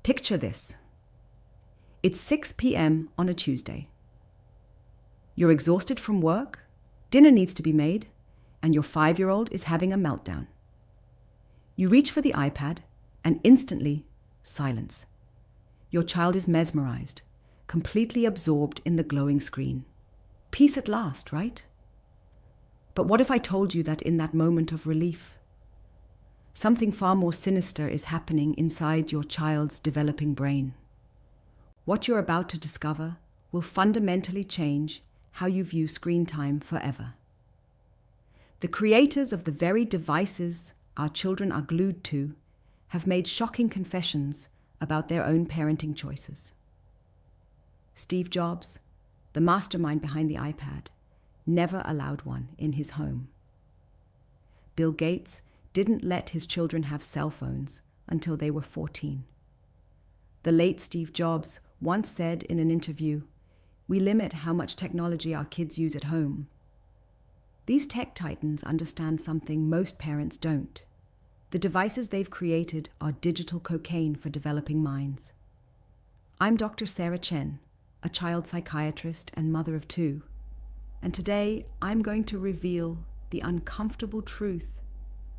Picture this. It's 6 p.m. on a Tuesday. You're exhausted from work, dinner needs to be made, and your 5-year-old is having a meltdown. You reach for the iPad, and instantly, silence. Your child is mesmerized, completely absorbed in the glowing screen. Peace at last, right? But what if I told you that in that moment of relief, something far more sinister is happening inside your child's developing brain? What you're about to discover will fundamentally change how you view screen time forever. The creators of the very devices our children are glued to have made shocking confessions about their own parenting choices. Steve Jobs, the mastermind behind the iPad, never allowed one in his home. Bill Gates didn't let his children have cell phones until they were 14. The late Steve Jobs once said in an interview, "We limit how much technology our kids use at home." These tech titans understand something most parents don't. The devices they've created are digital cocaine for developing minds. I'm Dr. Sarah Chen, a child psychiatrist and mother of 2, and today I'm going to reveal the uncomfortable truth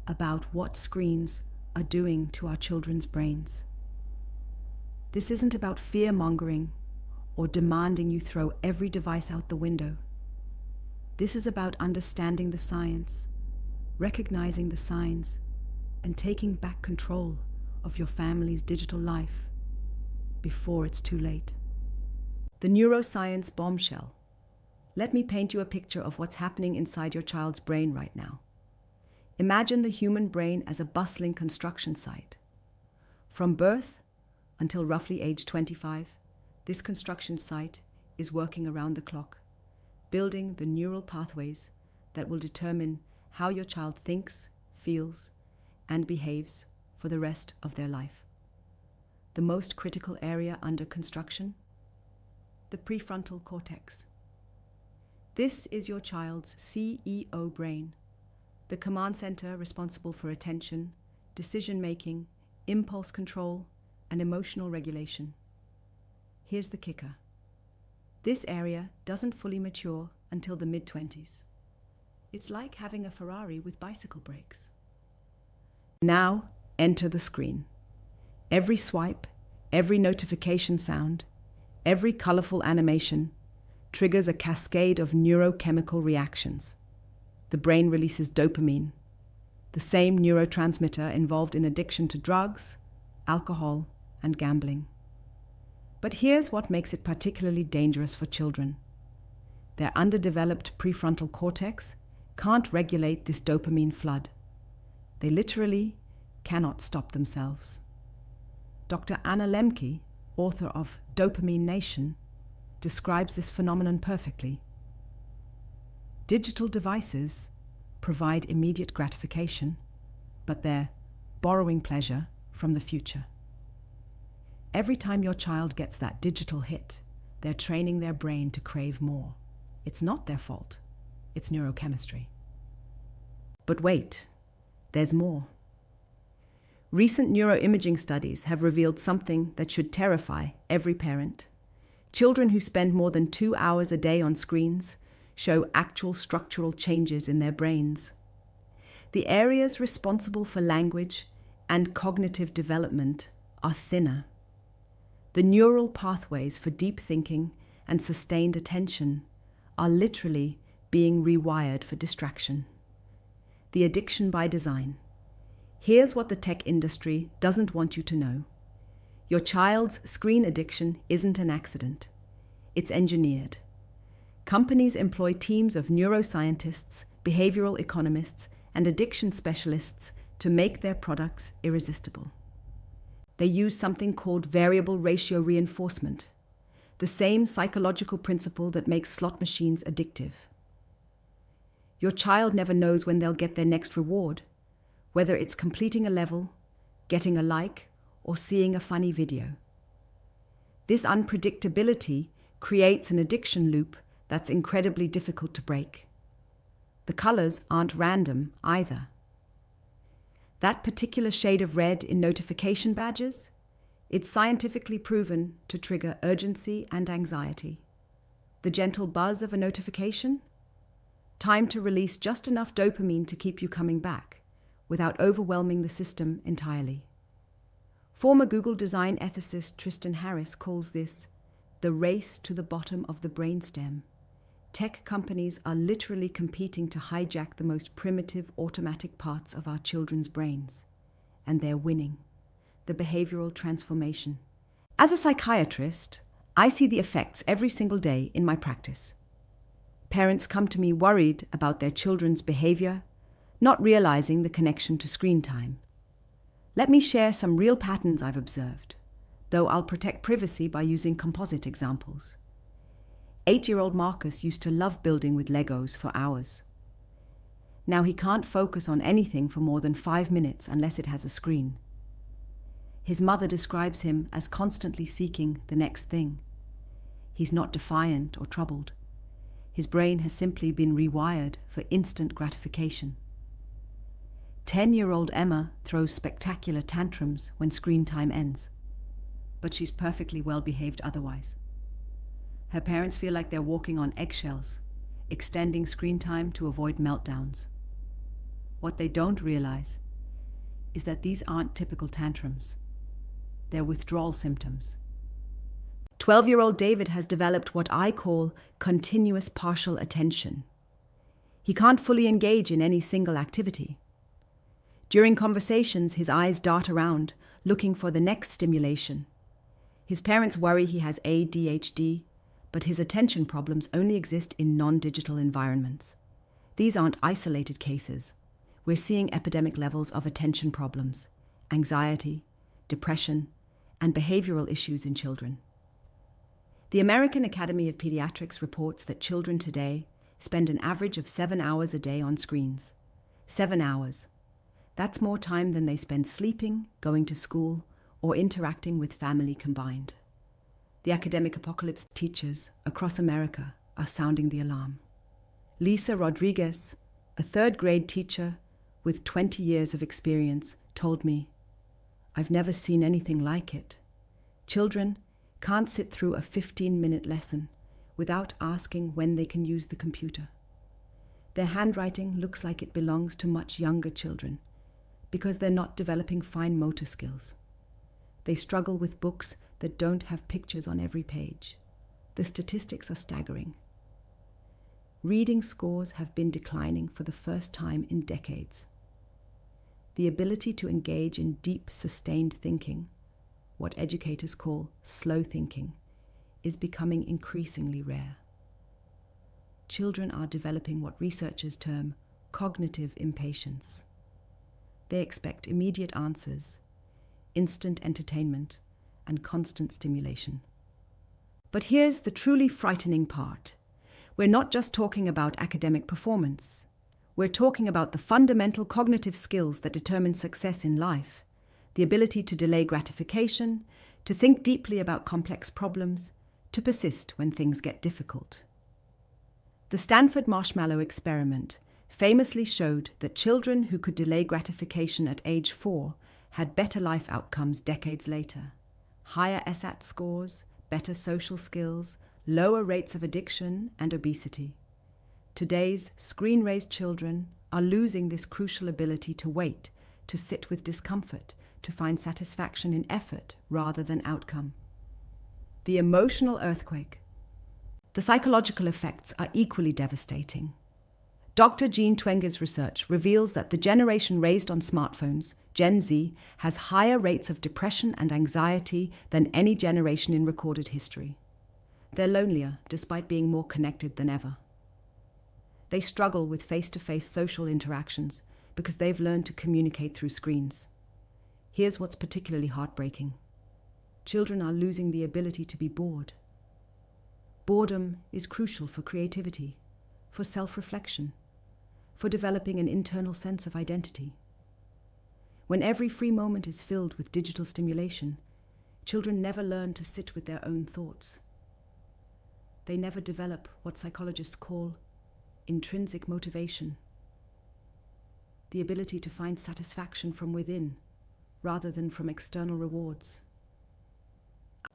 about what screens are doing to our children's brains. This isn't about fear-mongering or demanding you throw every device out the window. This is about understanding the science, recognizing the signs, and taking back control of your family's digital life before it's too late. The neuroscience bombshell. Let me paint you a picture of what's happening inside your child's brain right now. Imagine the human brain as a bustling construction site. From birth until roughly age 25, this construction site is working around the clock, building the neural pathways that will determine how your child thinks, feels, and behaves for the rest of their life. The most critical area under construction? The prefrontal cortex. This is your child's CEO brain, the command center responsible for attention, decision-making, impulse control, and emotional regulation. Here's the kicker. This area doesn't fully mature until the mid-20s. It's like having a Ferrari with bicycle brakes. Now, enter the screen. Every swipe, every notification sound, every colorful animation triggers a cascade of neurochemical reactions. The brain releases dopamine, the same neurotransmitter involved in addiction to drugs, alcohol, and gambling. But here's what makes it particularly dangerous for children. Their underdeveloped prefrontal cortex can't regulate this dopamine flood. They literally cannot stop themselves. Dr. Anna Lembke, author of Dopamine Nation, describes this phenomenon perfectly. Digital devices provide immediate gratification, but they're borrowing pleasure from the future. Every time your child gets that digital hit, they're training their brain to crave more. It's not their fault. It's neurochemistry. But wait, there's more. Recent neuroimaging studies have revealed something that should terrify every parent. Children who spend more than 2 hours a day on screens show actual structural changes in their brains. The areas responsible for language and cognitive development are thinner. The neural pathways for deep thinking and sustained attention are literally being rewired for distraction. The addiction by design. Here's what the tech industry doesn't want you to know. Your child's screen addiction isn't an accident. It's engineered. Companies employ teams of neuroscientists, behavioral economists, and addiction specialists to make their products irresistible. They use something called variable ratio reinforcement, the same psychological principle that makes slot machines addictive. Your child never knows when they'll get their next reward, whether it's completing a level, getting a like, or seeing a funny video. This unpredictability creates an addiction loop that's incredibly difficult to break. The colors aren't random either. That particular shade of red in notification badges, It's scientifically proven to trigger urgency and anxiety. The gentle buzz of a notification? Time to release just enough dopamine to keep you coming back, without overwhelming the system entirely. Former Google design ethicist Tristan Harris calls this the race to the bottom of the brainstem. Tech companies are literally competing to hijack the most primitive automatic parts of our children's brains. And they're winning. The behavioral transformation. As a psychiatrist, I see the effects every single day in my practice. Parents come to me worried about their children's behavior, not realizing the connection to screen time. Let me share some real patterns I've observed, though I'll protect privacy by using composite examples. 8-year-old Marcus used to love building with Legos for hours. Now he can't focus on anything for more than 5 minutes unless it has a screen. His mother describes him as constantly seeking the next thing. He's not defiant or troubled. His brain has simply been rewired for instant gratification. 10-year-old Emma throws spectacular tantrums when screen time ends, but she's perfectly well behaved otherwise. Her parents feel like they're walking on eggshells, extending screen time to avoid meltdowns. What they don't realize is that these aren't typical tantrums. They're withdrawal symptoms. 12-year-old David has developed what I call continuous partial attention. He can't fully engage in any single activity. During conversations, his eyes dart around, looking for the next stimulation. His parents worry he has ADHD, but his attention problems only exist in non-digital environments. These aren't isolated cases. We're seeing epidemic levels of attention problems, anxiety, depression, and behavioral issues in children. The American Academy of Pediatrics reports that children today spend an average of 7 hours a day on screens. 7 hours. That's more time than they spend sleeping, going to school, or interacting with family combined. The academic apocalypse teachers across America are sounding the alarm. Lisa Rodriguez, a third-grade teacher with 20 years of experience, told me, "I've never seen anything like it. Children can't sit through a 15-minute lesson without asking when they can use the computer. Their handwriting looks like it belongs to much younger children because they're not developing fine motor skills. They struggle with books that don't have pictures on every page. The statistics are staggering. Reading scores have been declining for the first time in decades. The ability to engage in deep, sustained thinking, what educators call slow thinking, is becoming increasingly rare. Children are developing what researchers term cognitive impatience. They expect immediate answers, instant entertainment, and constant stimulation. But here's the truly frightening part. We're not just talking about academic performance. We're talking about the fundamental cognitive skills that determine success in life, the ability to delay gratification, to think deeply about complex problems, to persist when things get difficult. The Stanford Marshmallow Experiment famously showed that children who could delay gratification at age 4 had better life outcomes decades later. Higher SAT scores, better social skills, lower rates of addiction and obesity. Today's screen-raised children are losing this crucial ability to wait, to sit with discomfort, to find satisfaction in effort rather than outcome. The emotional earthquake. The psychological effects are equally devastating. Dr. Jean Twenge's research reveals that the generation raised on smartphones, Gen Z, has higher rates of depression and anxiety than any generation in recorded history. They're lonelier, despite being more connected than ever. They struggle with face-to-face social interactions because they've learned to communicate through screens. Here's what's particularly heartbreaking. Children are losing the ability to be bored. Boredom is crucial for creativity, for self-reflection, for developing an internal sense of identity. When every free moment is filled with digital stimulation, children never learn to sit with their own thoughts. They never develop what psychologists call intrinsic motivation, the ability to find satisfaction from within rather than from external rewards.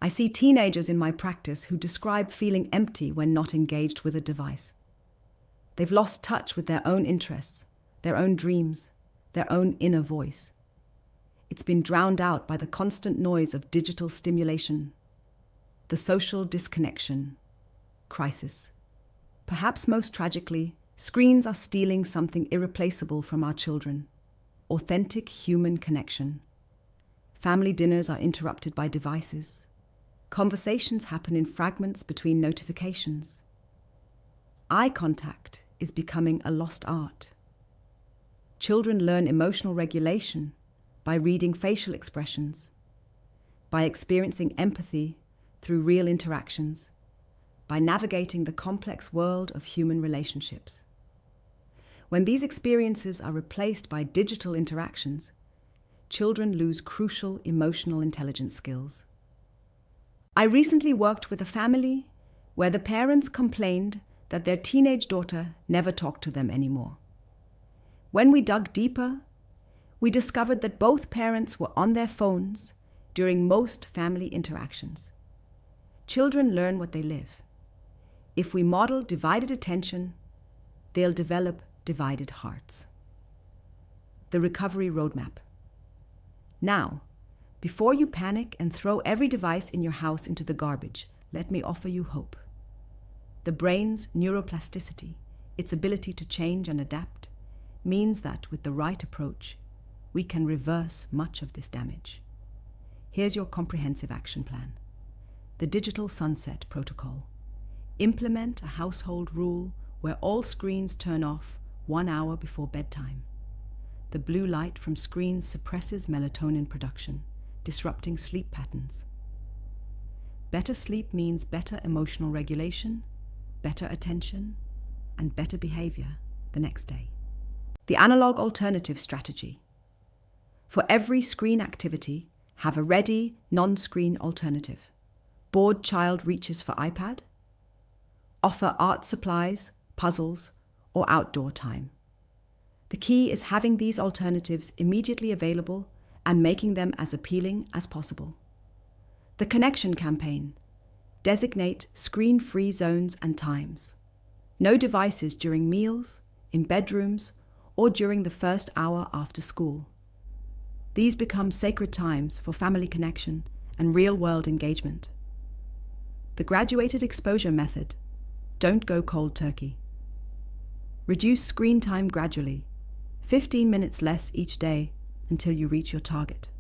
I see teenagers in my practice who describe feeling empty when not engaged with a device. They've lost touch with their own interests, their own dreams, their own inner voice. It's been drowned out by the constant noise of digital stimulation, the social disconnection crisis. Perhaps most tragically, screens are stealing something irreplaceable from our children: authentic human connection. Family dinners are interrupted by devices. Conversations happen in fragments between notifications. Eye contact is becoming a lost art. Children learn emotional regulation by reading facial expressions, by experiencing empathy through real interactions, by navigating the complex world of human relationships. When these experiences are replaced by digital interactions, children lose crucial emotional intelligence skills. I recently worked with a family where the parents complained that their teenage daughter never talked to them anymore. When we dug deeper, we discovered that both parents were on their phones during most family interactions. Children learn what they live. If we model divided attention, they'll develop divided hearts. The Recovery Roadmap. Now, before you panic and throw every device in your house into the garbage, let me offer you hope. The brain's neuroplasticity, its ability to change and adapt, means that with the right approach, we can reverse much of this damage. Here's your comprehensive action plan. The Digital Sunset Protocol. Implement a household rule where all screens turn off 1 hour before bedtime. The blue light from screens suppresses melatonin production, disrupting sleep patterns. Better sleep means better emotional regulation, better attention, and better behavior the next day. The Analog Alternative Strategy. For every screen activity, have a ready, non-screen alternative. Bored child reaches for iPad. Offer art supplies, puzzles, or outdoor time. The key is having these alternatives immediately available and making them as appealing as possible. The Connection Campaign. Designate screen-free zones and times. No devices during meals, in bedrooms, or during the first hour after school. These become sacred times for family connection and real-world engagement. The Graduated Exposure Method. Don't go cold turkey. Reduce screen time gradually, 15 minutes less each day until you reach your target.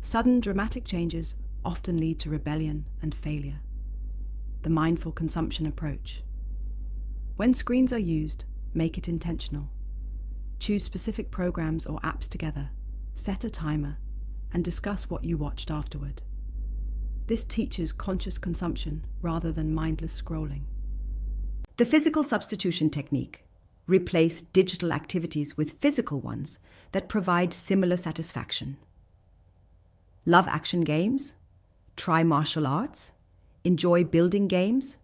Sudden dramatic changes often lead to rebellion and failure. The Mindful Consumption Approach. When screens are used, make it intentional. Choose specific programs or apps together, set a timer, and discuss what you watched afterward. This teaches conscious consumption rather than mindless scrolling. The Physical Substitution Technique. Replace digital activities with physical ones that provide similar satisfaction. Love action games? Try martial arts? Enjoy building games?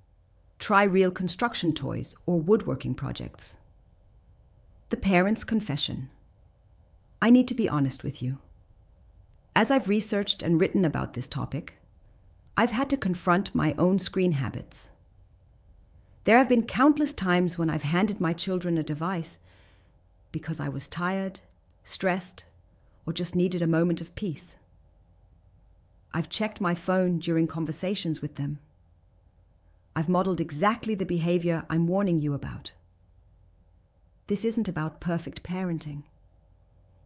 Try real construction toys or woodworking projects. The Parent's Confession. I need to be honest with you. As I've researched and written about this topic, I've had to confront my own screen habits. There have been countless times when I've handed my children a device because I was tired, stressed, or just needed a moment of peace. I've checked my phone during conversations with them. I've modeled exactly the behavior I'm warning you about. This isn't about perfect parenting.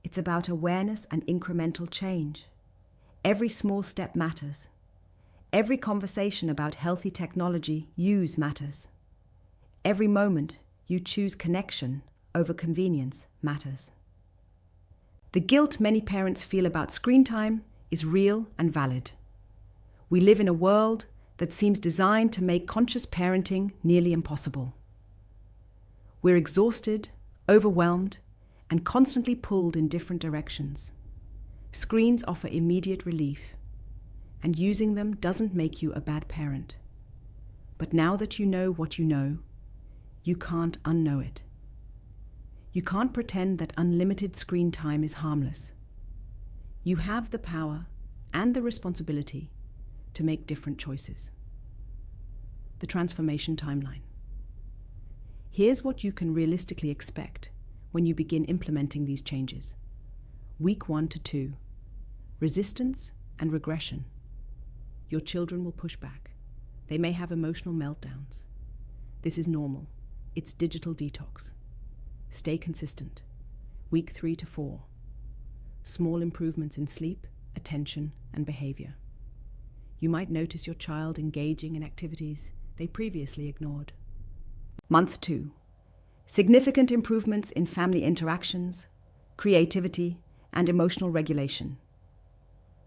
It's about awareness and incremental change. Every small step matters. Every conversation about healthy technology use matters. Every moment you choose connection over convenience matters. The guilt many parents feel about screen time is real and valid. We live in a world that seems designed to make conscious parenting nearly impossible. We're exhausted, overwhelmed, and constantly pulled in different directions. Screens offer immediate relief, and using them doesn't make you a bad parent. But now that you know what you know, you can't unknow it. You can't pretend that unlimited screen time is harmless. You have the power and the responsibility to make different choices. The transformation timeline. Here's what you can realistically expect when you begin implementing these changes. Week 1 to 2, resistance and regression. Your children will push back. They may have emotional meltdowns. This is normal. It's digital detox. Stay consistent. Week 3 to 4, small improvements in sleep, attention, and behavior. You might notice your child engaging in activities they previously ignored. Month 2, significant improvements in family interactions, creativity, and emotional regulation.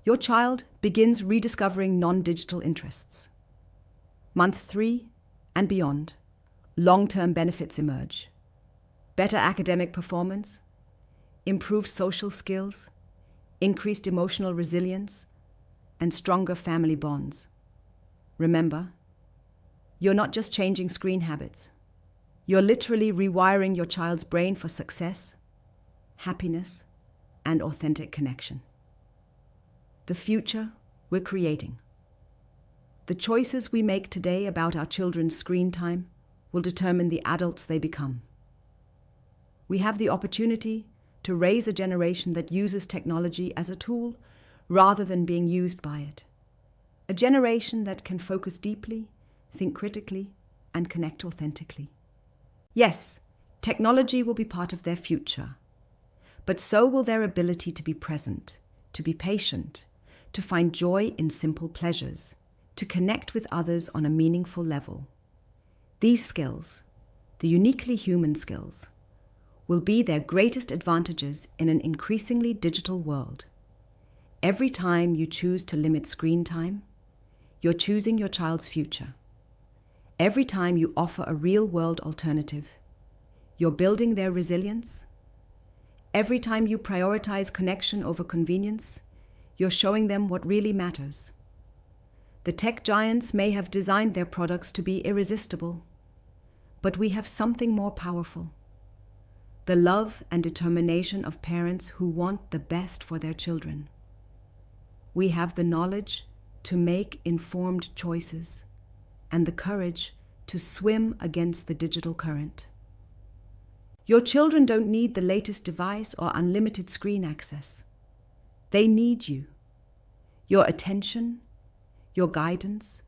Your child begins rediscovering non-digital interests. Month 3 and beyond, long-term benefits emerge. Better academic performance, improved social skills, increased emotional resilience, and stronger family bonds. Remember, you're not just changing screen habits. You're literally rewiring your child's brain for success, happiness, and authentic connection. The future we're creating. The choices we make today about our children's screen time will determine the adults they become. We have the opportunity to raise a generation that uses technology as a tool rather than being used by it. A generation that can focus deeply, think critically, and connect authentically. Yes, technology will be part of their future, but so will their ability to be present, to be patient, to find joy in simple pleasures, to connect with others on a meaningful level. These skills, the uniquely human skills, will be their greatest advantages in an increasingly digital world. Every time you choose to limit screen time, you're choosing your child's future. Every time you offer a real-world alternative, you're building their resilience. Every time you prioritize connection over convenience, you're showing them what really matters. The tech giants may have designed their products to be irresistible, but we have something more powerful. The love and determination of parents who want the best for their children. We have the knowledge to make informed choices and the courage to swim against the digital current. Your children don't need the latest device or unlimited screen access. They need you, your attention, your guidance,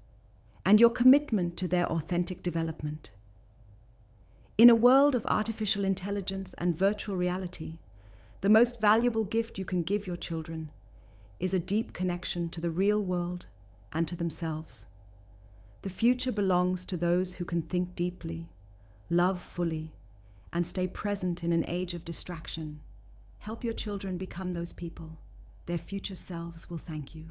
and your commitment to their authentic development. In a world of artificial intelligence and virtual reality, the most valuable gift you can give your children is a deep connection to the real world and to themselves. The future belongs to those who can think deeply, love fully, and stay present in an age of distraction. Help your children become those people. Their future selves will thank you.